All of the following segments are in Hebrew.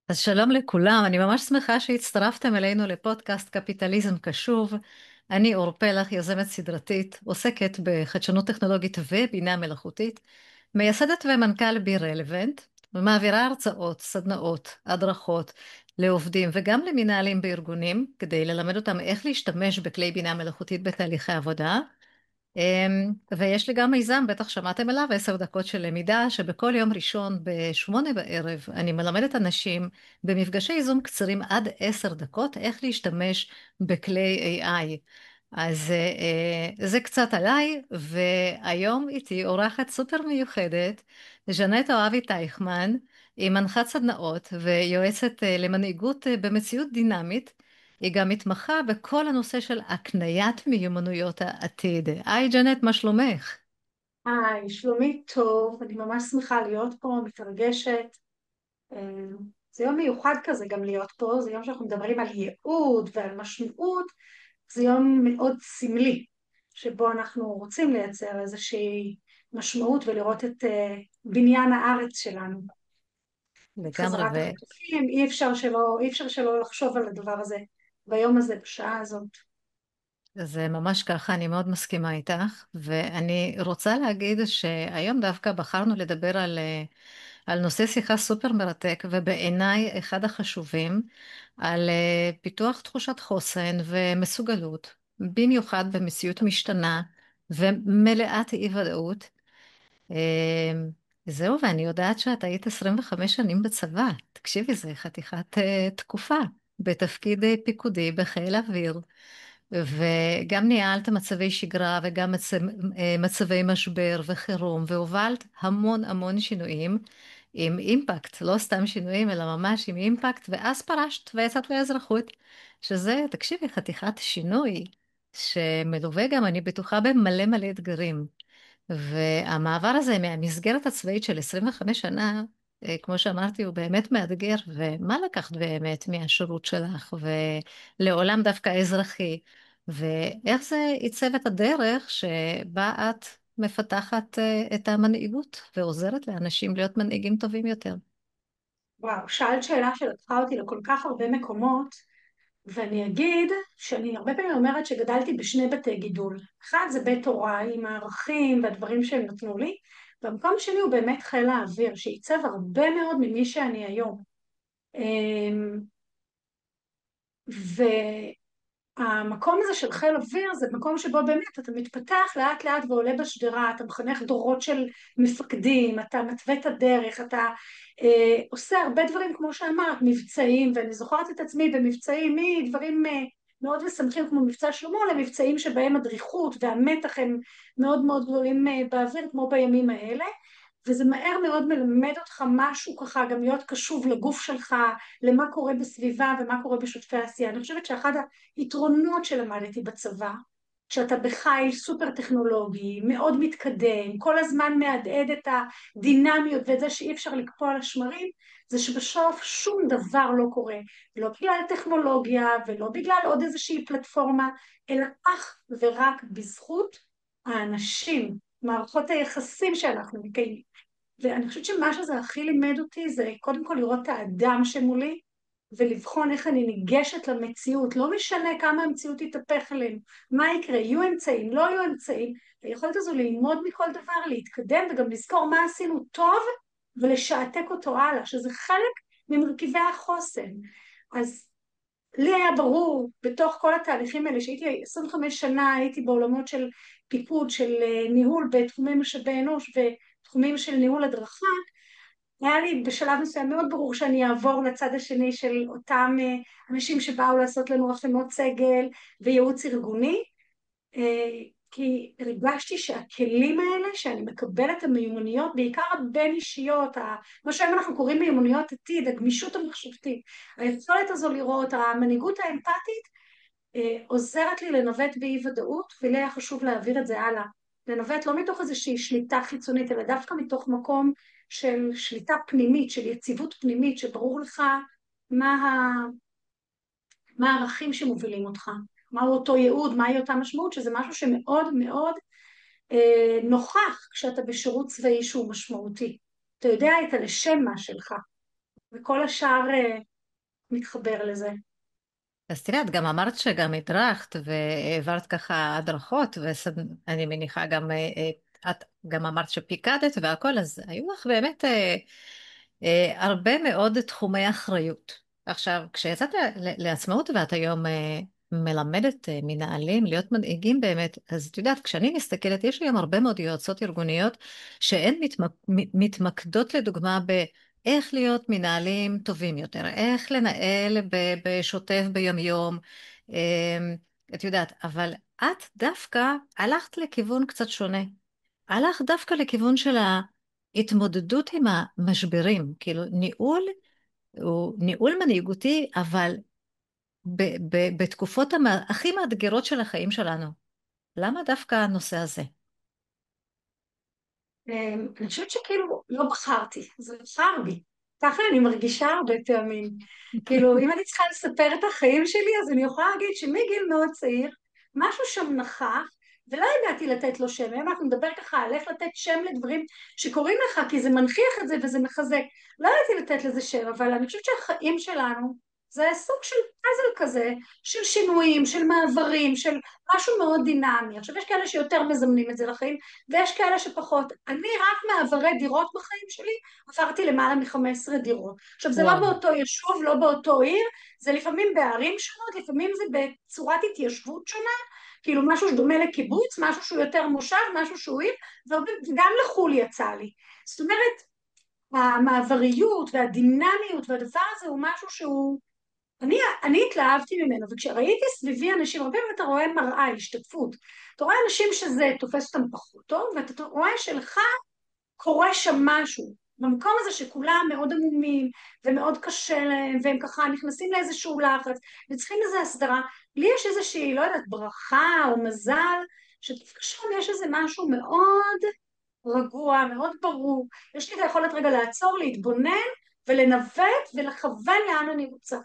אז שלום לכולם, אני ממש שמחה שהצטרפתם אלינו לפודקאסט קפיטליזם קשוב. אני אור פלח, יזמת סדרתית, עוסקת בחדשנות טכנולוגית ובינה מלאכותית, מייסדת ומנכ"ל בי-רלוונט, ומעבירה הרצאות, סדנאות, הדרכות לעובדים וגם למנהלים בארגונים, כדי ללמד אותם איך להשתמש בכלי בינה מלאכותית בתהליכי עבודה. ויש לי גם מיזם, בטח שמעתם עליו, 10 דקות של למידה, שבכל יום ראשון ב8 בערב אני מלמדת אנשים במפגשי זום קצרים עד 10 דקות איך להשתמש בכלי AI. אז זה קצת עליי, והיום איתי אורחת סופר מיוחדת, ז'נט אוהבי טייכמן, היא מנחת סדנאות ויועצת למנהיגות במציאות דינמית. היא גם מתמחה בכל הנושא של הקניית מיומנויות העתיד. היי ג'נט, מה שלומך? היי, שלומי טוב, אני ממש שמחה להיות פה, מתרגשת. אה, זה יום מיוחד כזה גם להיות פה, זה יום שאנחנו מדברים על ייעוד ועל משמעות, זה יום מאוד סמלי, שבו אנחנו רוצים לייצר איזושהי משמעות ולראות את בניין הארץ שלנו, את לגמרי, חזרת החטופים, אי אפשר שלא לחשוב על הדבר הזה ביום הזה, בשעה הזאת. וזה ממש ככה, אני מאוד מסכימה איתך, ואני רוצה להגיד שהיום דווקא בחרנו לדבר על נושא שיחה סופר מרתק, ובעיניי אחד החשובים, על פיתוח תחושת חוסן ומסוגלות, במיוחד במציאות משתנה ומלאת אי-ודאות. זהו, ואני יודעת שאת היית 25 שנים בצבא. תקשיבי, זה חתיכת תקופה בתפקיד פיקודי בחיל האוויר, וגם ניהלת מצבי שגרה וגם מצבי משבר וחירום, והובלת המון המון שינויים עם אימפקט, לא סתם שינויים, אלא ממש עם אימפקט, ואז פרשת ויצאת לאזרחות, שזה, תקשיבי, חתיכת שינוי, שמלווה גם, אני בטוחה, במלא מלא אתגרים. והמעבר הזה מהמסגרת הצבאית של 25 שנה, כמו שאמרתי, הוא באמת מאתגר, ומה לקחת באמת מהשירות שלך ולעולם דווקא אזרחי, ואיך זה עיצב את הדרך שבה את מפתחת את המנהיגות ועוזרת לאנשים להיות מנהיגים טובים יותר. וואו, שאלת שאלה שלקחה אותי לכל כך הרבה מקומות, ואני אגיד שאני הרבה פעמים אומרת שגדלתי בשני בתי גידול. אחד זה בית הוריי עם הערכים והדברים שהם נתנו לי, והמקום שני הוא באמת חיל האוויר, שעיצב הרבה מאוד ממי שאני היום. אמ, והמקום הזה של חיל אוויר זה מקום שבו באמת אתה מתפתח לאט לאט ועולה בשדרה, אתה מחנך דורות של מפקדים, אתה מתווה את הדרך, אתה עושה הרבה דברים כמו שאמרת, מבצעים, ואני זוכרת את עצמי במבצעים מדברים מאוד משמחים כמו מבצע שלמה למבצעים שבהם הדריכות והמתח הם מאוד מאוד גדולים באוויר כמו בימים האלה, וזה מהר מאוד מלמד אותך משהו ככה, גם להיות קשוב לגוף שלך, למה קורה בסביבה ומה קורה בשותפי העשייה. אני חושבת שאחד היתרונות שלמדתי בצבא, שאתה בחיל סופר טכנולוגי, מאוד מתקדם, כל הזמן מהדהד את הדינמיות ואת זה שאי אפשר לקפוא על השמרים, זה שבסוף שום דבר לא קורה, לא בגלל טכנולוגיה ולא בגלל עוד איזושהי פלטפורמה, אלא אך ורק בזכות האנשים, מערכות היחסים שאנחנו מקיימים. ואני חושבת שמה שזה הכי לימד אותי זה קודם כל לראות את האדם שמולי ולבחון איך אני ניגשת למציאות, לא משנה כמה המציאות תתהפך עלינו, מה יקרה, יהיו אמצעים, לא יהיו אמצעים, היכולת הזו ללמוד מכל דבר, להתקדם וגם לזכור מה עשינו טוב ולשעתק אותו הלאה, שזה חלק ממרכיבי החוסן. אז לי היה ברור בתוך כל התהליכים האלה שהייתי 25 שנה הייתי בעולמות של פיקוד, של ניהול בתחומי משאבי אנוש ותחומים של ניהול הדרכה, היה לי בשלב מסוים מאוד ברור שאני אעבור לצד השני של אותם אנשים שבאו לעשות לנו החלמות סגל וייעוץ ארגוני, כי הרגשתי שהכלים האלה שאני מקבלת המיומנויות, בעיקר הבין אישיות, מה שהיום אנחנו קוראים מיומנויות עתיד, הגמישות המחשבתית, היכולת הזו לראות, המנהיגות האמפתית, עוזרת לי לנווט באי ודאות, ולי היה חשוב להעביר את זה הלאה. לנווט לא מתוך איזושהי שליטה חיצונית, אלא דווקא מתוך מקום של שליטה פנימית, של יציבות פנימית, שברור לך מה, מה הערכים שמובילים אותך, מהו אותו ייעוד, מהי אותה משמעות, שזה משהו שמאוד מאוד נוכח כשאתה בשירות צבאי שהוא משמעותי. אתה יודע את הלשם מה שלך. וכל השאר מתחבר לזה. אז תראה, את גם אמרת שגם הדרכת והעברת ככה הדרכות, ואני מניחה גם, את גם אמרת שפיקדת והכל, אז היו לך באמת הרבה מאוד תחומי אחריות. עכשיו, כשיצאת לעצמאות ואת היום מלמדת מנהלים להיות מנהיגים באמת, אז את יודעת, כשאני מסתכלת, יש היום הרבה מאוד יועצות ארגוניות שהן מתמקדות לדוגמה איך להיות מנהלים טובים יותר, איך לנהל בשוטף ביומיום, את יודעת, אבל את דווקא הלכת לכיוון קצת שונה. הלכת דווקא לכיוון של ההתמודדות עם המשברים, כאילו ניהול הוא ניהול מנהיגותי, אבל בתקופות הכי מאתגרות של החיים שלנו. למה דווקא הנושא הזה? אני חושבת שכאילו לא בחרתי, זה בחר בי. ככה אני מרגישה הרבה פעמים. כאילו, אם אני צריכה לספר את החיים שלי, אז אני יכולה להגיד שמגיל מאוד צעיר, משהו שם נכח, ולא ידעתי לתת לו שם. אם אנחנו נדבר ככה על איך לתת שם לדברים שקורים לך, כי זה מנכיח את זה וזה מחזק. לא ידעתי לתת לזה שם, אבל אני חושבת שהחיים שלנו זה סוג של פאזל כזה, של שינויים, של מעברים, של משהו מאוד דינמי. עכשיו, יש כאלה שיותר מזמנים את זה לחיים, ויש כאלה שפחות. אני רק מעברי דירות בחיים שלי, עברתי למעלה מ-15 דירות. עכשיו זה לא וואו. באותו יישוב, לא באותו עיר, זה לפעמים בערים שונות, לפעמים זה בצורת התיישבות שונה, כאילו משהו שדומה לקיבוץ, משהו שהוא יותר מושב, משהו שהוא עיר, וגם לחו"ל יצא לי. זאת אומרת, המעבריות והדינמיות והדבר הזה הוא משהו שהוא אני התלהבתי ממנו, וכשראיתי סביבי אנשים, הרבה פעמים אתה רואה מראה, השתתפות, אתה רואה אנשים שזה תופס אותם פחות טוב, ואתה רואה שלך קורה שם משהו, במקום הזה שכולם מאוד עמומים, ומאוד קשה להם, והם ככה נכנסים לאיזשהו לחץ, וצריכים איזו הסדרה, לי יש איזושהי, לא יודעת, ברכה או מזל, שדווקא שם יש איזה משהו מאוד רגוע, מאוד ברור, יש לי את היכולת רגע לעצור, להתבונן, ולנווט ולכוון לאן אני רוצה.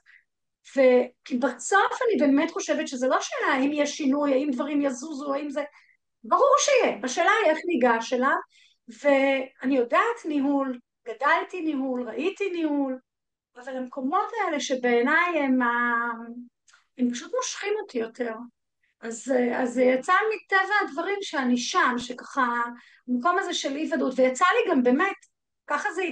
כי בסוף אני באמת חושבת שזה לא שאלה האם יש שינוי, האם דברים יזוזו, האם זה... ברור שיהיה, השאלה היא איך ניגש אליו, ואני יודעת ניהול, גדלתי ניהול, ראיתי ניהול, אבל המקומות האלה שבעיניי הם פשוט מושכים אותי יותר. אז זה יצא מטבע הדברים שאני שם, שככה, המקום הזה של אי ודאות, ויצא לי גם באמת, ככה זה,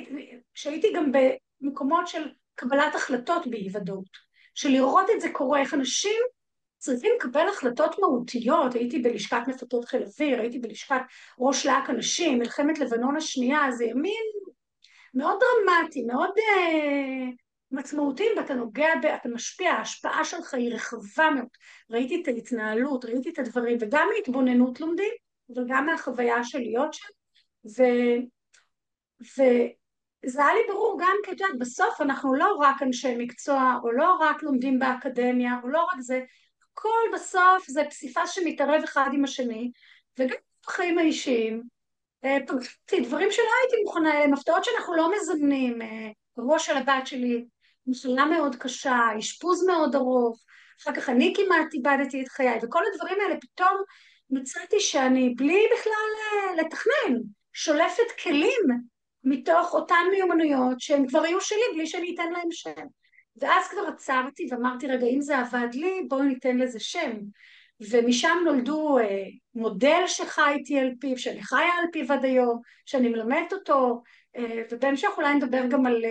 שהייתי גם במקומות של קבלת החלטות באי ודאות, של לראות את זה קורה, איך אנשים צריכים לקבל החלטות מהותיות, הייתי בלשכת מפקד חיל אוויר, הייתי בלשכת ראש להק אנשים, מלחמת לבנון השנייה, זה ימין מאוד דרמטי, מאוד משמעותי, ואתה נוגע, אתה משפיע, ההשפעה שלך היא רחבה מאוד. ראיתי את ההתנהלות, ראיתי את הדברים, וגם מהתבוננות לומדים, אבל גם מהחוויה של להיות שם, ו, וזה היה לי ברור גם כי את יודעת, בסוף אנחנו לא רק אנשי מקצוע, או לא רק לומדים באקדמיה, או לא רק זה, הכל בסוף זה פסיפס שמתערב אחד עם השני, וגם בחיים האישיים, פגשתי דברים שלא הייתי מוכנה אליהם, הפתעות שאנחנו לא מזמנים, אירוע של הבת שלי, מחלה מאוד קשה, אשפוז מאוד ארוך, אחר כך אני כמעט איבדתי את חיי, וכל הדברים האלה פתאום מצאתי שאני בלי בכלל לתכנן, שולפת כלים מתוך אותן מיומנויות שהן כבר היו שלי בלי שאני אתן להם שם. ואז כבר עצרתי ואמרתי, רגע, אם זה עבד לי, בואו ניתן לזה שם. ומשם נולדו מודל שחי איתי על פיו, שאני חיה על פיו עד היום, שאני מלמדת אותו, ובהמשך אולי נדבר גם על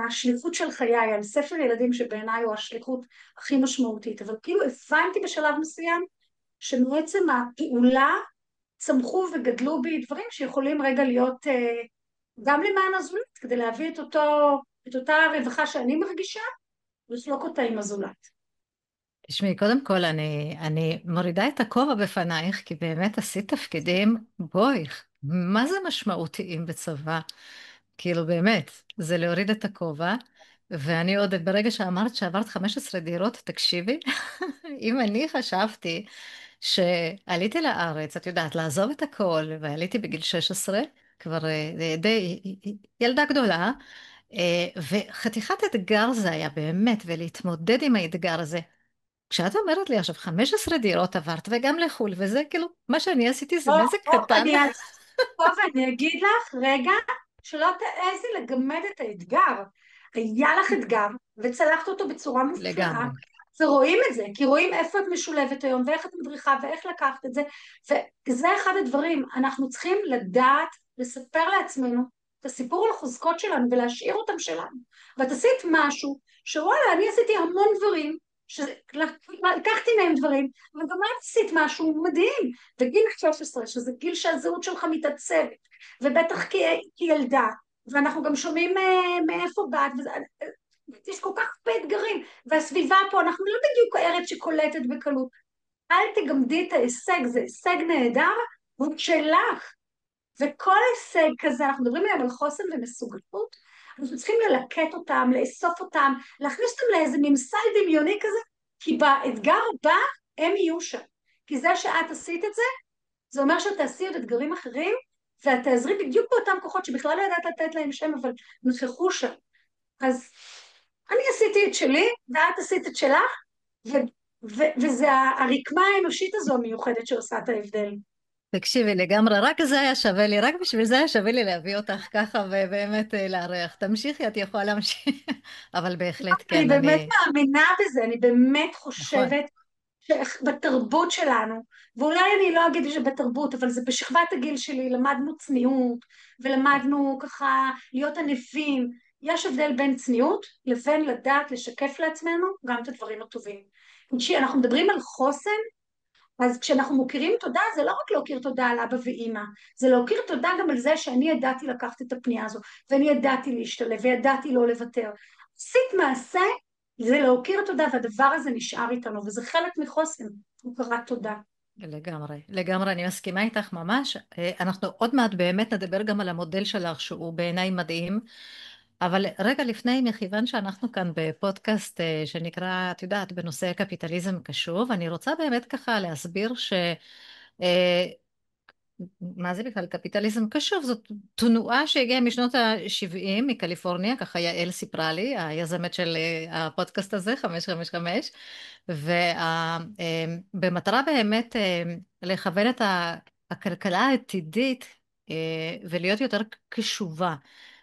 השליחות של חיי, על ספר ילדים שבעיניי הוא השליחות הכי משמעותית, אבל כאילו הבנתי בשלב מסוים שמעצם הפעולה צמחו וגדלו בי דברים שיכולים רגע להיות גם למען הזולת, כדי להביא את אותה רווחה שאני מרגישה, ולחלוק אותה עם הזולת. תשמעי, קודם כל אני מורידה את הכובע בפנייך, כי באמת עשית תפקידים, בואי, מה זה משמעותיים בצבא? כאילו באמת, זה להוריד את הכובע, ואני עוד ברגע שאמרת שעברת 15 דירות, תקשיבי, אם אני חשבתי שעליתי לארץ, את יודעת, לעזוב את הכל, ועליתי בגיל 16, כבר די ילדה גדולה, וחתיכת אתגר זה היה באמת, ולהתמודד עם האתגר הזה. כשאת אומרת לי עכשיו 15 דירות עברת וגם לחו"ל, וזה כאילו, מה שאני עשיתי זה נזק קטן. אני אעצור פה ואני אגיד לך, רגע, שלא תעזי לגמד את האתגר. היה לך אתגר, וצלחת אותו בצורה מופלאה, לגמרי. ורואים את זה, כי רואים איפה את משולבת היום, ואיך את מדריכה, ואיך לקחת את זה, וזה אחד הדברים, אנחנו צריכים לדעת, לספר לעצמנו, את הסיפור על החוזקות שלנו, ולהשאיר אותם שלנו. ואת עשית משהו, שוואלה, אני עשיתי המון דברים, לקחתי מהם דברים, אבל גם את עשית משהו מדהים, בגיל 16, שזה גיל שהזהות שלך מתעצבת, ובטח כילדה, ואנחנו גם שומעים מאיפה באת, יש כל כך הרבה אתגרים, והסביבה פה, אנחנו לא בדיוק הארץ שקולטת בקלות. אל תגמדי את ההישג, זה הישג נהדר, הוא שלך. וכל הישג כזה, אנחנו מדברים היום על חוסן ומסוגלות, אנחנו צריכים ללקט אותם, לאסוף אותם, להכניס אותם לאיזה ממסד דמיוני כזה, כי באתגר הבא הם יהיו שם. כי זה שאת עשית את זה, זה אומר שאת תעשי עוד אתגרים אחרים, ואת תעזרי בדיוק באותם כוחות שבכלל לא ידעת לתת להם שם, אבל נכחו שם. אז אני עשיתי את שלי, ואת עשית את שלך, וזה הרקמה האנושית הזו המיוחדת שעושה את ההבדל. תקשיבי, לגמרי, רק זה היה שווה לי, רק בשביל זה היה שווה לי להביא אותך ככה ובאמת לארח. תמשיכי, את יכולה להמשיך. אבל בהחלט, אני כן, באמת אני... מאמינה בזה, אני באמת נכון. חושבת שבתרבות שלנו, ואולי אני לא אגיד שבתרבות, אבל זה בשכבת הגיל שלי, למדנו צניעות, כן. ולמדנו ככה להיות ענפים. יש הבדל בין צניעות לבין לדעת לשקף לעצמנו גם את הדברים הטובים. כשאנחנו מדברים על חוסן, אז כשאנחנו מוקירים תודה, זה לא רק להוקיר תודה על אבא ואימא, זה להוקיר תודה גם על זה שאני ידעתי לקחת את הפנייה הזו, ואני ידעתי להשתלב, וידעתי לא לוותר. עשית מעשה, זה להוקיר תודה, והדבר הזה נשאר איתנו, וזה חלק מחוסן, הוקרת תודה. לגמרי, לגמרי, אני מסכימה איתך ממש. אנחנו עוד מעט באמת נדבר גם על המודל שלך, שהוא בעיניי מדהים. אבל רגע לפני, מכיוון שאנחנו כאן בפודקאסט שנקרא, את יודעת, בנושא קפיטליזם קשוב, אני רוצה באמת ככה להסביר אה, מה זה בכלל קפיטליזם קשוב? זאת תנועה שהגיעה משנות ה-70 מקליפורניה, ככה יעל סיפרה לי, היזמת של הפודקאסט הזה, 555, ובמטרה באמת לכוון את הכלכלה העתידית ולהיות יותר קשובה.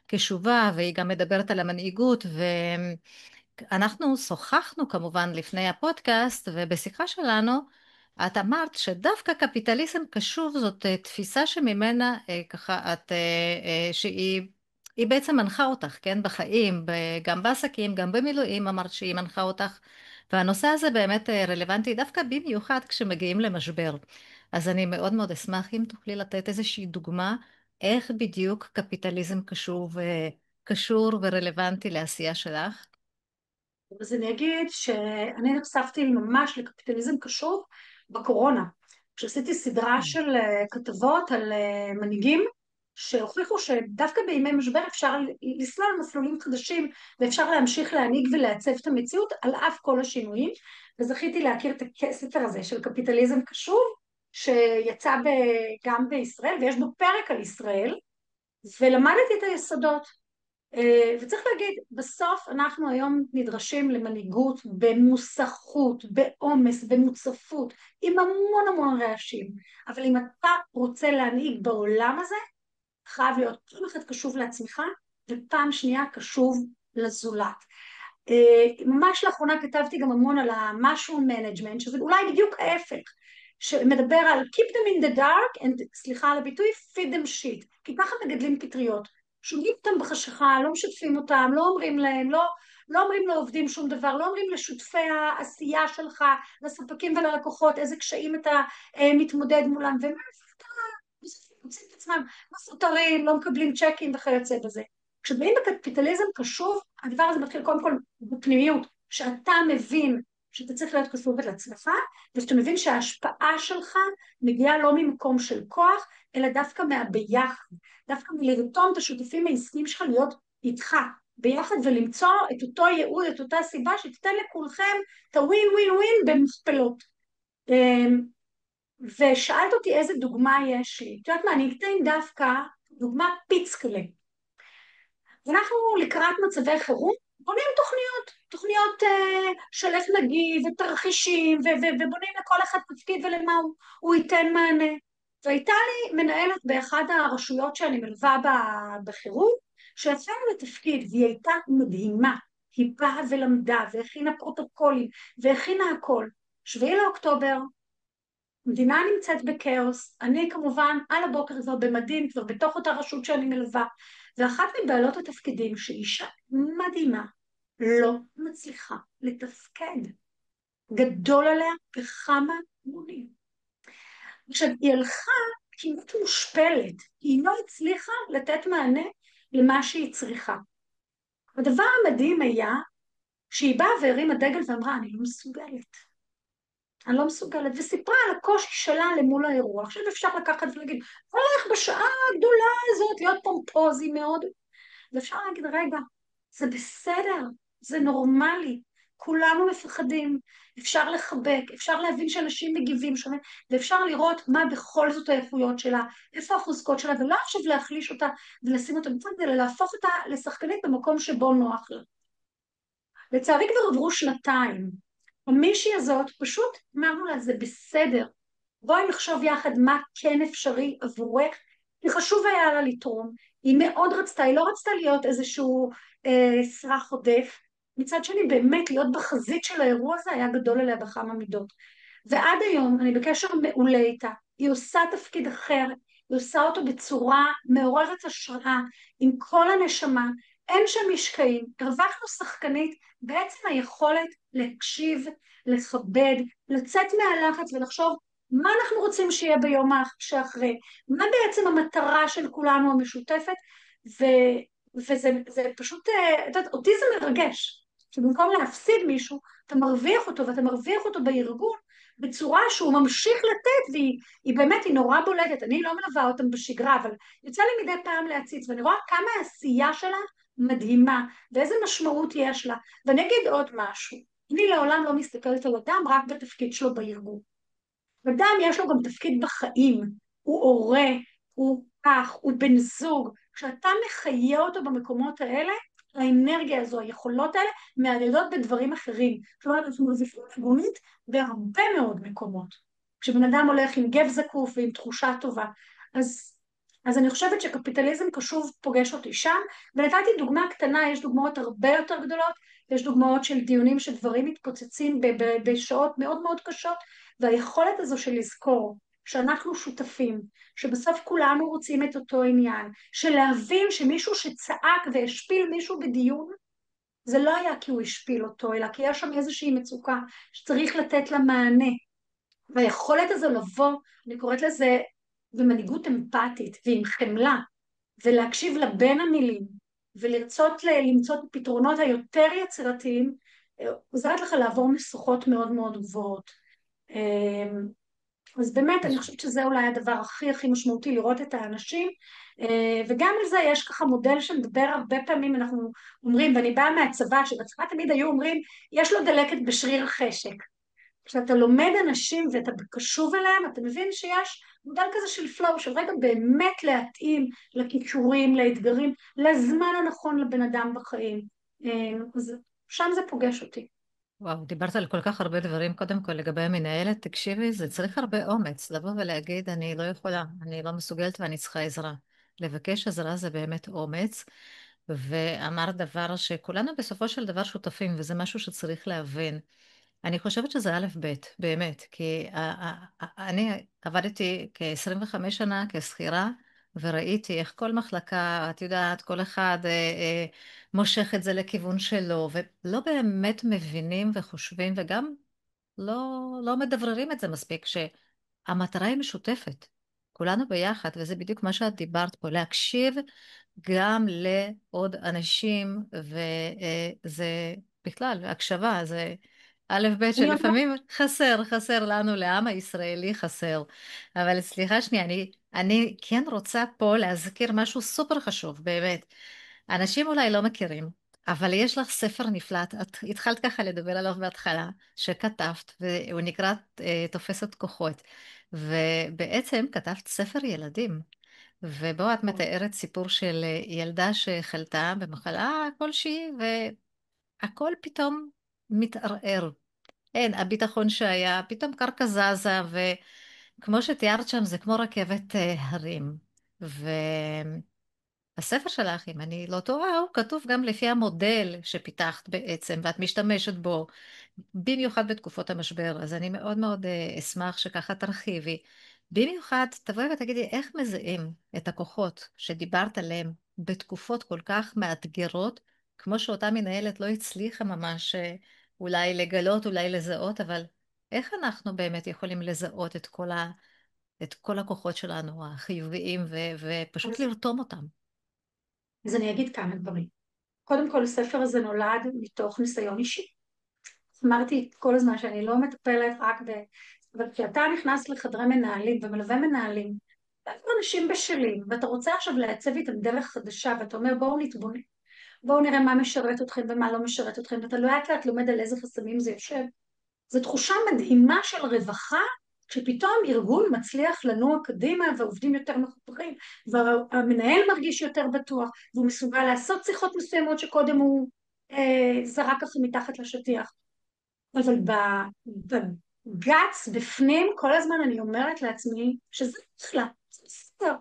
קשובה, והיא גם מדברת על המנהיגות, אנחנו שוחחנו כמובן לפני הפודקאסט, ובשיחה שלנו את אמרת שדווקא קפיטליזם קשוב זאת תפיסה שממנה ככה שהיא בעצם מנחה אותך, כן, בחיים, גם בעסקים, גם במילואים אמרת שהיא מנחה אותך, והנושא הזה באמת רלוונטי דווקא במיוחד כשמגיעים למשבר. אז אני מאוד מאוד אשמח אם תוכלי לתת איזושהי דוגמה איך בדיוק קפיטליזם קשוב, קשור ורלוונטי לעשייה שלך. אז אני אגיד שאני נחשפתי ממש לקפיטליזם קשור בקורונה, כשעשיתי סדרה של כתבות על מנהיגים שהוכיחו שדווקא בימי משבר אפשר לסלול מסלולים חדשים ואפשר להמשיך להנהיג ולעצב את המציאות על אף כל השינויים, וזכיתי להכיר את הספר הזה של קפיטליזם קשור שיצא גם בישראל ויש בו פרק על ישראל, ולמדתי את היסודות. וצריך להגיד, בסוף אנחנו היום נדרשים למנהיגות במוסכות, בעומס, במוצפות, עם המון המון רעשים. אבל אם אתה רוצה להנהיג בעולם הזה, חייב להיות פעם אחת קשוב לעצמך, ופעם שנייה קשוב לזולת. ממש לאחרונה כתבתי גם המון על ה-mushroom management, שזה אולי בדיוק ההפך, שמדבר על keep them in the dark, and, סליחה על הביטוי, feed them shit, כי ככה מגדלים פטריות. שומעים אותם בחשיכה, לא משתפים אותם, לא אומרים להם, לא אומרים לעובדים שום דבר, לא אומרים לשותפי העשייה שלך, לספקים וללקוחות, איזה קשיים אתה מתמודד מולם, ומה אתה מוצאים את עצמם מפוטרים, לא מקבלים צ'קים וכיוצא בזה. כשבאים בקפיטליזם קשוב, הדבר הזה מתחיל קודם כל בפנימיות, שאתה מבין שאתה צריך להיות קשוב לעצמך, ושאתה מבין שההשפעה שלך מגיעה לא ממקום של כוח, אלא דווקא מהביחד, דווקא מלרתום את השותפים העסקיים שלך להיות איתך, ביחד ולמצוא את אותו ייעוד, את אותה סיבה שתיתן לכולכם את הווין ווין ווין במכפלות. ושאלת אותי איזה דוגמה יש לי. את יודעת מה, אני אתן דווקא דוגמה פיצקלה. אנחנו לקראת מצבי חירום בונים תוכניות של איך נגיב ותרחישים, ובונים לכל אחד תפקיד ולמה הוא ייתן מענה. והייתה לי מנהלת באחד הרשויות שאני מלווה בחירום, שיצאנו לתפקיד והיא הייתה מדהימה, היא באה ולמדה והכינה פרוטוקולים והכינה הכל. 7 לאוקטובר, המדינה נמצאת בכאוס, אני כמובן על הבוקר כבר במדים, כבר בתוך אותה רשות שאני מלווה, ואחת מבעלות התפקידים, שאישה מדהימה, לא מצליחה לתפקד. גדול עליה בכמה מונים. עכשיו, היא הלכה כמעט מושפלת, היא לא הצליחה לתת מענה למה שהיא צריכה. הדבר המדהים היה שהיא באה והרימה דגל ואמרה, אני לא מסוגלת. אני לא מסוגלת, וסיפרה על הקושי שלה למול האירוע. עכשיו אפשר לקחת ולהגיד, הולך בשעה הגדולה הזאת להיות פומפוזי מאוד, ואפשר להגיד, רגע, זה בסדר, זה נורמלי, כולנו מפחדים, אפשר לחבק, אפשר להבין שאנשים מגיבים שונה, ואפשר לראות מה בכל זאת האיכויות שלה, איפה החוזקות שלה, ולא עכשיו להחליש אותה ולשים אותה בצד, אלא להפוך אותה לשחקנית במקום שבו נוח לה. לצערי כבר עברו שנתיים, המישהי הזאת פשוט אמרנו לה, זה בסדר, בואי נחשוב יחד מה כן אפשרי עבורך, כי חשוב היה לה לתרום, היא מאוד רצתה, היא לא רצתה להיות איזשהו סרח עודף, מצד שני באמת להיות בחזית של האירוע הזה היה גדול עליה בכמה מידות. ועד היום אני בקשר מעולה איתה, היא עושה תפקיד אחר, היא עושה אותו בצורה מעוררת השראה, עם כל הנשמה, אין שם משקעים, הרווחנו שחקנית, בעצם היכולת להקשיב, לכבד, לצאת מהלחץ ולחשוב מה אנחנו רוצים שיהיה ביום שאחרי, מה בעצם המטרה של כולנו המשותפת, ו, וזה פשוט, את יודעת, אותי זה מרגש, שבמקום להפסיד מישהו, אתה מרוויח אותו ואתה מרוויח אותו בארגון, בצורה שהוא ממשיך לתת, והיא באמת, היא נורא בולטת, אני לא מלווה אותם בשגרה, אבל יוצא לי מדי פעם להציץ, ואני רואה כמה העשייה שלה מדהימה, ואיזה משמעות יש לה, ואני אגיד עוד משהו, אני לעולם לא מסתכלת על אדם רק בתפקיד שלו בארגון. אדם יש לו גם תפקיד בחיים, הוא הורה, הוא אח, הוא בן זוג, כשאתה מחיה אותו במקומות האלה, האנרגיה הזו, היכולות האלה, מהדהדות בדברים אחרים. כלומר, אנחנו מרגישים ארגונית בהרבה מאוד מקומות. כשבן אדם הולך עם גב זקוף ועם תחושה טובה. אז אני חושבת שקפיטליזם קשוב פוגש אותי שם, ונתתי דוגמה קטנה, יש דוגמאות הרבה יותר גדולות, יש דוגמאות של דיונים שדברים מתפוצצים בשעות מאוד מאוד קשות, והיכולת הזו של לזכור שאנחנו שותפים, שבסוף כולנו רוצים את אותו עניין, של להבין שמישהו שצעק והשפיל מישהו בדיון, זה לא היה כי הוא השפיל אותו, אלא כי יש שם איזושהי מצוקה שצריך לתת לה מענה. והיכולת הזו לבוא, אני קוראת לזה במנהיגות אמפתית ועם חמלה, ולהקשיב לבין המילים, ולרצות למצוא את הפתרונות היותר יצירתיים, עוזרת לך לעבור משוכות מאוד מאוד גבוהות. אז באמת אני חושבת שזה אולי הדבר הכי הכי משמעותי, לראות את האנשים, וגם על זה יש ככה מודל שמדבר הרבה פעמים, אנחנו אומרים, ואני באה מהצבא, שבצבא תמיד היו אומרים, יש לו דלקת בשריר החשק. כשאתה לומד אנשים ואתה קשוב אליהם, אתה מבין שיש מודל כזה של פלואו, של רגע באמת להתאים לכישורים, לאתגרים, לזמן הנכון לבן אדם בחיים. אז שם זה פוגש אותי. וואו, דיברת על כל כך הרבה דברים. קודם כל, לגבי המנהלת, תקשיבי, זה צריך הרבה אומץ לבוא ולהגיד, אני לא יכולה, אני לא מסוגלת ואני צריכה עזרה. לבקש עזרה זה באמת אומץ, ואמר דבר שכולנו בסופו של דבר שותפים, וזה משהו שצריך להבין. אני חושבת שזה א' ב', באמת, כי אני עבדתי כ-25 שנה כשכירה, וראיתי איך כל מחלקה, את יודעת, כל אחד מושך את זה לכיוון שלו, ולא באמת מבינים וחושבים, וגם לא מדבררים את זה מספיק, שהמטרה היא משותפת. כולנו ביחד, וזה בדיוק מה שאת דיברת פה, להקשיב גם לעוד אנשים, וזה בכלל, הקשבה, זה א' ב' אני אומרת, שלפעמים חסר לנו, לעם הישראלי חסר. אבל סליחה שנייה, אני כן רוצה פה להזכיר משהו סופר חשוב, באמת. אנשים אולי לא מכירים, אבל יש לך ספר נפלא, את התחלת ככה לדבר עליו בהתחלה, שכתבת, והוא נקרא תופסת כוחות, ובעצם כתבת ספר ילדים. ובו את מתארת סיפור של ילדה שחלתה במחלה כלשהי, והכל פתאום מתערער. אין, הביטחון שהיה, פתאום קרקע זזה, וכמו שתיארת שם, זה כמו רכבת הרים. הספר שלך, אם אני לא טועה, הוא כתוב גם לפי המודל שפיתחת בעצם, ואת משתמשת בו, במיוחד בתקופות המשבר, אז אני מאוד מאוד אשמח שככה תרחיבי. במיוחד, תבואי ותגידי איך מזהים את הכוחות שדיברת עליהם בתקופות כל כך מאתגרות, כמו שאותה מנהלת לא הצליחה ממש אולי לגלות, אולי לזהות, אבל איך אנחנו באמת יכולים לזהות את כל הכוחות שלנו החיוביים ופשוט אז, לרתום אותם? אז אני אגיד כמה דברים. קודם כל, הספר הזה נולד מתוך ניסיון אישי. אמרתי כל הזמן שאני לא מטפלת רק אבל כשאתה נכנס לחדרי מנהלים ומלווה מנהלים, ואתה אנשים בשלים, ואתה רוצה עכשיו לעצב איתם דרך חדשה, ואתה אומר בואו נתבונן, בואו נראה מה משרת אתכם ומה לא משרת אתכם, ואתה לאט לאט לומד על איזה חסמים זה יושב. זו תחושה מדהימה של רווחה, כשפתאום ארגון מצליח לנוע קדימה והעובדים יותר מחוברים, והמנהל מרגיש יותר בטוח, והוא מסוגל לעשות שיחות מסוימות שקודם הוא זרק ככה מתחת לשטיח. אבל בגץ, בפנים, כל הזמן אני אומרת לעצמי שזה אחלה, זה בסדר.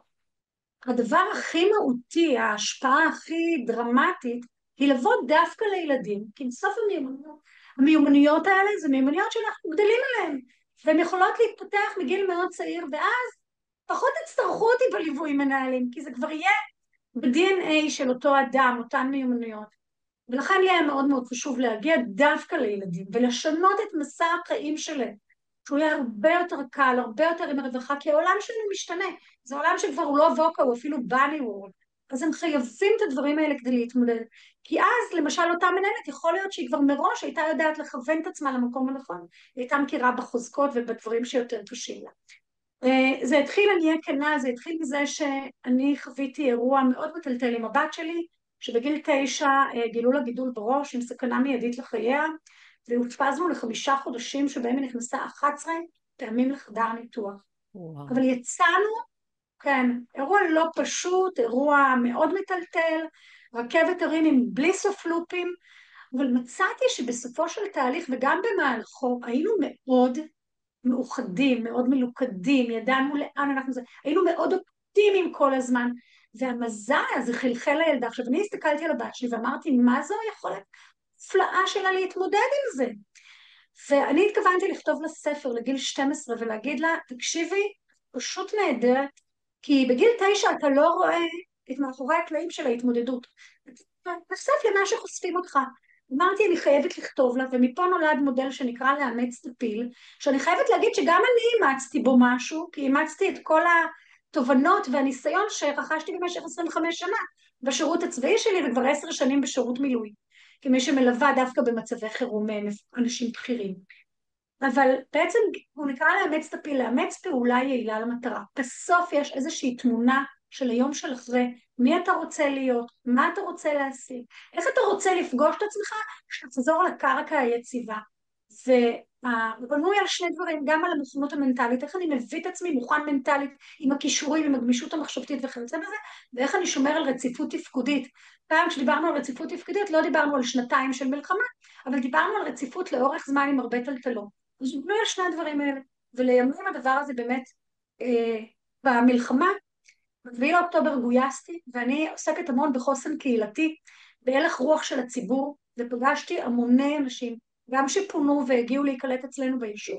הדבר הכי מהותי, ההשפעה הכי דרמטית, היא לבוא דווקא לילדים, כי בסוף המיומנויות האלה זה מיומנויות שאנחנו גדלים עליהן, והן יכולות להתפתח מגיל מאוד צעיר, ואז פחות יצטרכו אותי בליווי מנהלים, כי זה כבר יהיה ב-DNA של אותו אדם, אותן מיומנויות. ולכן לי היה מאוד מאוד חשוב להגיע דווקא לילדים, ולשנות את מסע החיים שלהם, שהוא יהיה הרבה יותר קל, הרבה יותר עם הרווחה, כי העולם שלנו משתנה. זה עולם שכבר הוא לא ווקה, הוא אפילו בני וורלד. אז הם חייבים את הדברים האלה כדי להתמודד. כי אז, למשל, אותה מנהלת, יכול להיות שהיא כבר מראש הייתה יודעת לכוון את עצמה למקום הנכון. היא הייתה מכירה בחוזקות ובדברים שיותר קשים לה. זה התחיל, אני אהיה כנה, זה התחיל מזה שאני חוויתי אירוע מאוד מטלטל עם הבת שלי, שבגיל 9 גילו לה גידול בראש עם סכנה מיידית לחייה, והופזנו ל5 חודשים שבהם היא נכנסה 11 פעמים לחדר ניתוח. וואו. אבל יצאנו, כן, אירוע לא פשוט, אירוע מאוד מטלטל, רכבת הרים עם בלי סוף לופים, אבל מצאתי שבסופו של תהליך וגם במהלכו היינו מאוד מאוחדים, מאוד מלוכדים, ידענו לאן אנחנו זה, היינו מאוד אופטימיים כל הזמן, והמזל הזה חלחל לילדה. עכשיו אני הסתכלתי על הבת שלי ואמרתי, מה זו היכולת הפלאה שלה להתמודד עם זה? ואני התכוונתי לכתוב לה ספר לגיל 12 ולהגיד לה, תקשיבי, פשוט נהדרת, כי בגיל 9 אתה לא רואה את מאחורי הקלעים של ההתמודדות. אתה נחשף למה שחושפים אותך. אמרתי, אני חייבת לכתוב לה, ומפה נולד מודל שנקרא לאמץ תפיל, שאני חייבת להגיד שגם אני אימצתי בו משהו, כי אימצתי את כל התובנות והניסיון שרכשתי במשך 25 שנה בשירות הצבאי שלי, וכבר 10 שנים בשירות מילואים, כמי שמלווה דווקא במצבי חירום אנשים בכירים. אבל בעצם הוא נקרא לאמץ את הפיל, לאמץ פעולה יעילה למטרה. בסוף יש איזושהי תמונה של היום של אחרי, מי אתה רוצה להיות, מה אתה רוצה להשיג, איך אתה רוצה לפגוש את עצמך, שתחזור לקרקע היציבה. והוא בנוי על שני דברים, גם על המוכנות המנטלית, איך אני מביא את עצמי מוכן מנטלית עם הכישורים, עם הגמישות המחשבתית וכיוצא בזה, ואיך אני שומר על רציפות תפקודית. פעם כשדיברנו על רציפות תפקודית לא דיברנו על שנתיים של מלחמה, אבל דיברנו על רציפות לאורך זמן עם הרבה טלטלות. אז הוא בנוי על שני הדברים האלה, ולימים הדבר הזה באמת במלחמה, ב7 לאוקטובר גויסתי, ואני עוסקת המון בחוסן קהילתי, בהלך רוח של הציבור, ופגשתי המוני אנשים, גם שפונו והגיעו להיקלט אצלנו ביישוב,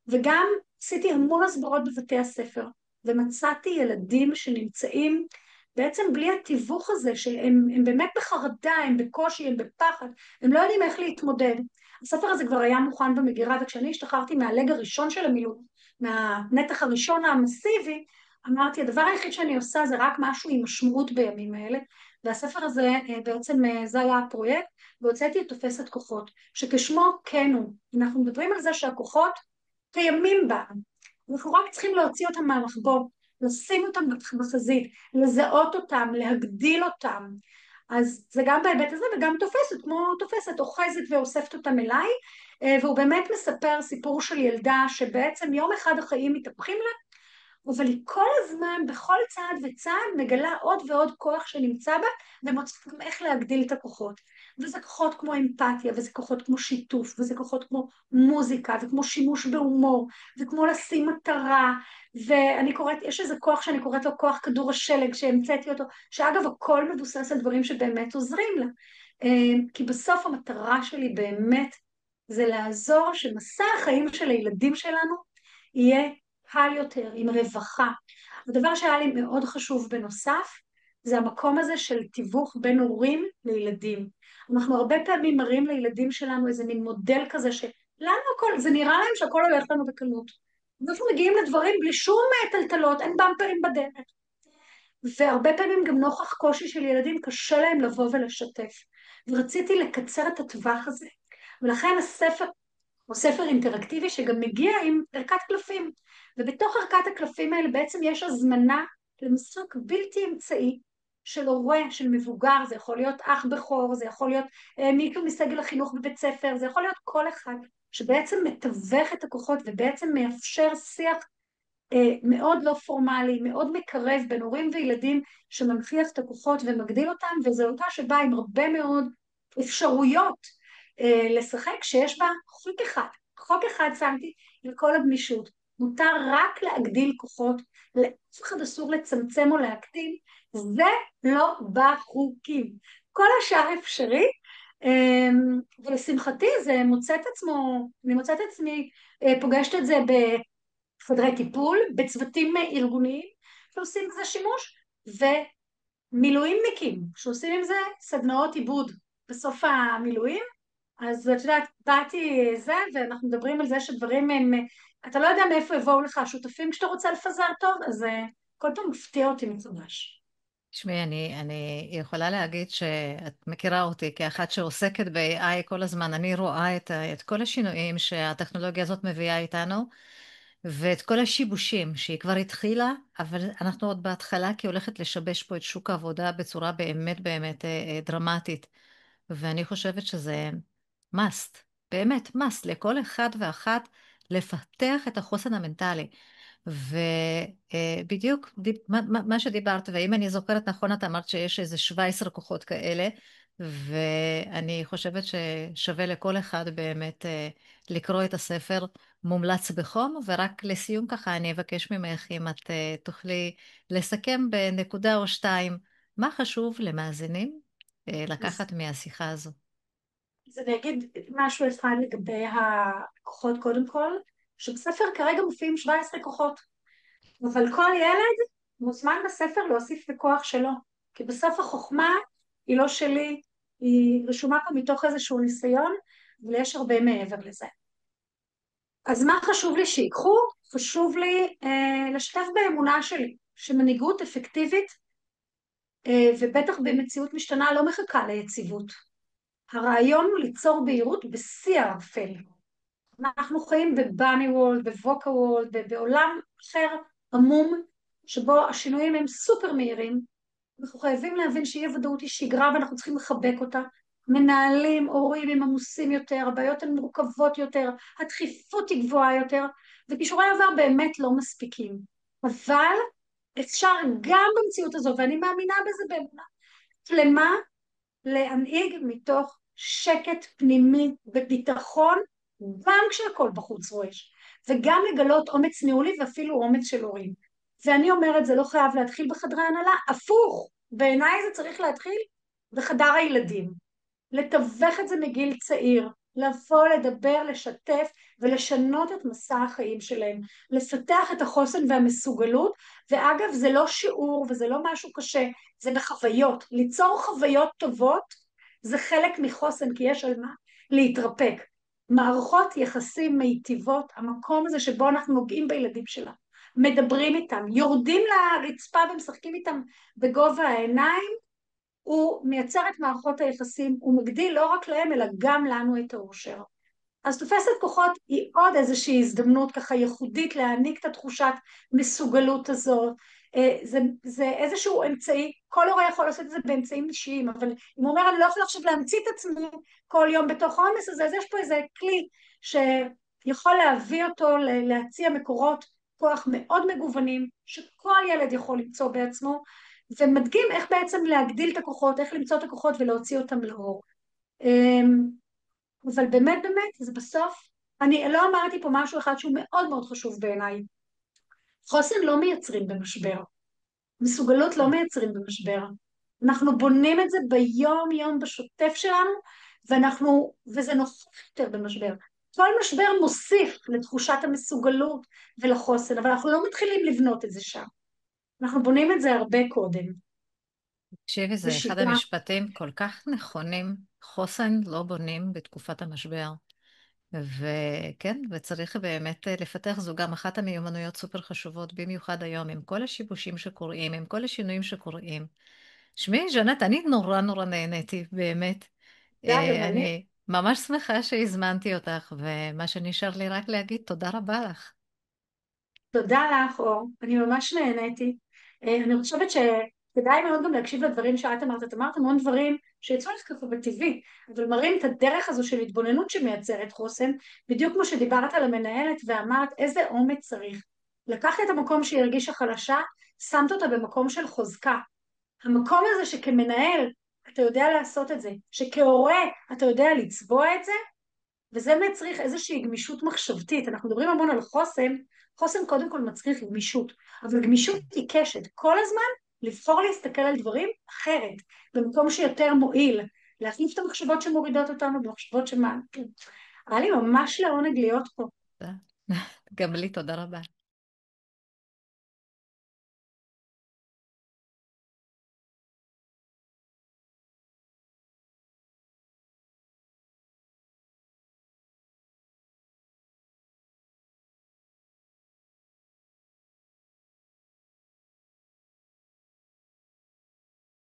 וגם עשיתי המון הסברות בבתי הספר, ומצאתי ילדים שנמצאים בעצם בלי התיווך הזה, שהם באמת בחרדה, הם בקושי, הם בפחד, הם לא יודעים איך להתמודד. הספר הזה כבר היה מוכן במגירה, וכשאני השתחררתי מהלג הראשון של המילואים, מהנתח הראשון המסיבי, אמרתי, הדבר היחיד שאני עושה זה רק משהו עם משמעות בימים האלה, והספר הזה בעצם זה היה הפרויקט, והוצאתי את תופסת כוחות, שכשמו כן הוא. אנחנו מדברים על זה שהכוחות קיימים בה, אנחנו רק צריכים להוציא אותם מהמחבוא, לשים אותם בחזית, לזהות אותם, להגדיל אותם. אז זה גם בהיבט הזה, וגם תופסת, כמו תופסת, אוחזת ואוספת אותם אליי, והוא באמת מספר סיפור של ילדה שבעצם יום אחד החיים מתהפכים לה, אבל היא כל הזמן, בכל צעד וצעד, מגלה עוד ועוד כוח שנמצא בה, ומוצאת גם איך להגדיל את הכוחות. וזה כוחות כמו אמפתיה, וזה כוחות כמו שיתוף, וזה כוחות כמו מוזיקה, וכמו שימוש בהומור, וכמו לשים מטרה, ואני קוראת, יש איזה כוח שאני קוראת לו כוח כדור השלג, שהמצאתי אותו, שאגב הכל מבוסס על דברים שבאמת עוזרים לה. כי בסוף המטרה שלי באמת זה לעזור שמסע החיים של הילדים שלנו יהיה קל יותר, עם רווחה. הדבר שהיה לי מאוד חשוב בנוסף, זה המקום הזה של תיווך בין הורים לילדים. אנחנו הרבה פעמים מראים לילדים שלנו איזה מין מודל כזה שלנו הכל, זה נראה להם שהכל הולך לנו בקלות. אנחנו מגיעים לדברים בלי שום טלטלות, אין במפרים בדרך. והרבה פעמים גם נוכח קושי של ילדים קשה להם לבוא ולשתף. ורציתי לקצר את הטווח הזה. ולכן הספר הוא ספר אינטראקטיבי שגם מגיע עם ערכת קלפים. ובתוך ערכת הקלפים האלה בעצם יש הזמנה למשחק בלתי אמצעי של הורה, של מבוגר, זה יכול להיות אח בכור, זה יכול להיות מישהו מסגל החינוך בבית ספר, זה יכול להיות כל אחד שבעצם מתווך את הכוחות ובעצם מאפשר שיח מאוד לא פורמלי, מאוד מקרב בין הורים וילדים שמנכיח את הכוחות ומגדיל אותם, וזו אותה שבאה עם הרבה מאוד אפשרויות לשחק שיש בה חוק אחד. חוק אחד שמתי לכל הגמישות. מותר רק להגדיל כוחות, לאף אחד אסור לצמצם או להקטין, זה לא בחוקים. כל השאר אפשרי, ולשמחתי זה מוצא את עצמו, אני מוצאת את עצמי פוגשת את זה בחדרי טיפול, בצוותים ארגוניים שעושים בזה שימוש, ומילואימניקים שעושים עם זה סדנאות עיבוד בסוף המילואים. אז את יודעת, באתי זה, ואנחנו מדברים על זה שדברים הם, אתה לא יודע מאיפה יבואו לך השותפים כשאתה רוצה לפזר טוב, אז כל פעם מפתיע אותי מחדש. תשמעי, אני יכולה להגיד שאת מכירה אותי כאחת שעוסקת ב-AI כל הזמן. אני רואה את כל השינויים שהטכנולוגיה הזאת מביאה איתנו, ואת כל השיבושים שהיא כבר התחילה, אבל אנחנו עוד בהתחלה, כי היא הולכת לשבש פה את שוק העבודה בצורה באמת באמת דרמטית. ואני חושבת שזה must, באמת must, לכל אחד ואחת לפתח את החוסן המנטלי. ובדיוק מה שדיברת, ואם אני זוכרת נכון, את אמרת שיש איזה 17 כוחות כאלה, ואני חושבת ששווה לכל אחד באמת לקרוא את הספר, מומלץ בחום. ורק לסיום ככה אני אבקש ממך אם את תוכלי לסכם בנקודה או שתיים, מה חשוב למאזינים אז, לקחת מהשיחה הזו. אז אני אגיד משהו אחד לגבי הכוחות קודם כל, שבספר כרגע מופיעים 17 כוחות, אבל כל ילד מוזמן בספר להוסיף בכוח שלו, כי בסוף החוכמה היא לא שלי, היא רשומה פה מתוך איזשהו ניסיון, אבל יש הרבה מעבר לזה. אז מה חשוב לי שיקחו? חשוב לי לשתף באמונה שלי, שמנהיגות אפקטיבית ובטח במציאות משתנה לא מחכה ליציבות. הרעיון הוא ליצור בהירות בשיא הערפל. אנחנו חיים בבאני וולד, בווקה וולד, בעולם אחר עמום, שבו השינויים הם סופר מהירים. אנחנו חייבים להבין שאי ודאות היא שגרה ואנחנו צריכים לחבק אותה. מנהלים, הורים הם עמוסים יותר, הבעיות הן מורכבות יותר, הדחיפות היא גבוהה יותר, וכישורי עבר באמת לא מספיקים. אבל אפשר גם במציאות הזו, ואני מאמינה בזה באמונה שלמה, להנהיג מתוך שקט פנימי וביטחון, גם כשהכל בחוץ רועש, וגם לגלות אומץ ניהולי ואפילו אומץ של הורים. ואני אומרת, זה לא חייב להתחיל בחדרי הנהלה, הפוך, בעיניי זה צריך להתחיל בחדר הילדים. לתווך את זה מגיל צעיר, לבוא, לדבר, לשתף ולשנות את מסע החיים שלהם, לפתח את החוסן והמסוגלות, ואגב זה לא שיעור וזה לא משהו קשה, זה בחוויות, ליצור חוויות טובות זה חלק מחוסן כי יש על מה להתרפק, מערכות יחסים מיטיבות, המקום הזה שבו אנחנו נוגעים בילדים שלנו, מדברים איתם, יורדים לרצפה ומשחקים איתם בגובה העיניים, הוא מייצר את מערכות היחסים, הוא מגדיל לא רק להם אלא גם לנו את האושר. אז תופסת כוחות היא עוד איזושהי הזדמנות ככה ייחודית להעניק את התחושת מסוגלות הזאת. זה איזשהו אמצעי, כל הורה יכול לעשות את זה באמצעים אישיים, אבל אם הוא אומר אני לא יכול עכשיו להמציא את עצמי כל יום בתוך העומס הזה, אז יש פה איזה כלי שיכול להביא אותו להציע מקורות כוח מאוד מגוונים, שכל ילד יכול למצוא בעצמו, ומדגים איך בעצם להגדיל את הכוחות, איך למצוא את הכוחות ולהוציא אותם לאור. אבל באמת באמת, זה בסוף, אני לא אמרתי פה משהו אחד שהוא מאוד מאוד חשוב בעיניי. חוסן לא מייצרים במשבר, מסוגלות לא מייצרים במשבר. אנחנו בונים את זה ביום יום בשוטף שלנו, וזה נוכח יותר במשבר. כל משבר מוסיף לתחושת המסוגלות ולחוסן, אבל אנחנו לא מתחילים לבנות את זה שם. אנחנו בונים את זה הרבה קודם, תקשיבי, זה אחד בשיטה. המשפטים כל כך נכונים. חוסן לא בונים בתקופת המשבר. וכן, וצריך באמת לפתח, זו גם אחת המיומנויות סופר חשובות, במיוחד היום, עם כל השיבושים שקורים, עם כל השינויים שקורים. שמי, ז'אנט, אני נורא נורא נהניתי, באמת. גם אני. אני ממש שמחה שהזמנתי אותך, ומה שנשאר לי רק להגיד, תודה רבה לך. תודה לך, אור. אני ממש נהניתי. אני חושבת שכדאי מאוד גם להקשיב לדברים שאת אמרת. את אמרת המון דברים שיצאו לך ככה בטבעי, אבל מראים את הדרך הזו של התבוננות שמייצרת חוסן, בדיוק כמו שדיברת על המנהלת ואמרת איזה אומץ צריך. לקחת את המקום שהיא הרגישה חלשה, שמת אותה במקום של חוזקה. המקום הזה שכמנהל אתה יודע לעשות את זה, שכהורה אתה יודע לצבוע את זה, וזה מצריך איזושהי גמישות מחשבתית. אנחנו מדברים המון על חוסן, חוסן קודם כל מצריך גמישות, אבל גמישות עיקשת, כל הזמן לבחור להסתכל על דברים אחרת, במקום שיותר מועיל, להחליף את המחשבות שמורידות אותנו במחשבות היה לי ממש לעונג להיות פה. תודה. גם לי תודה רבה.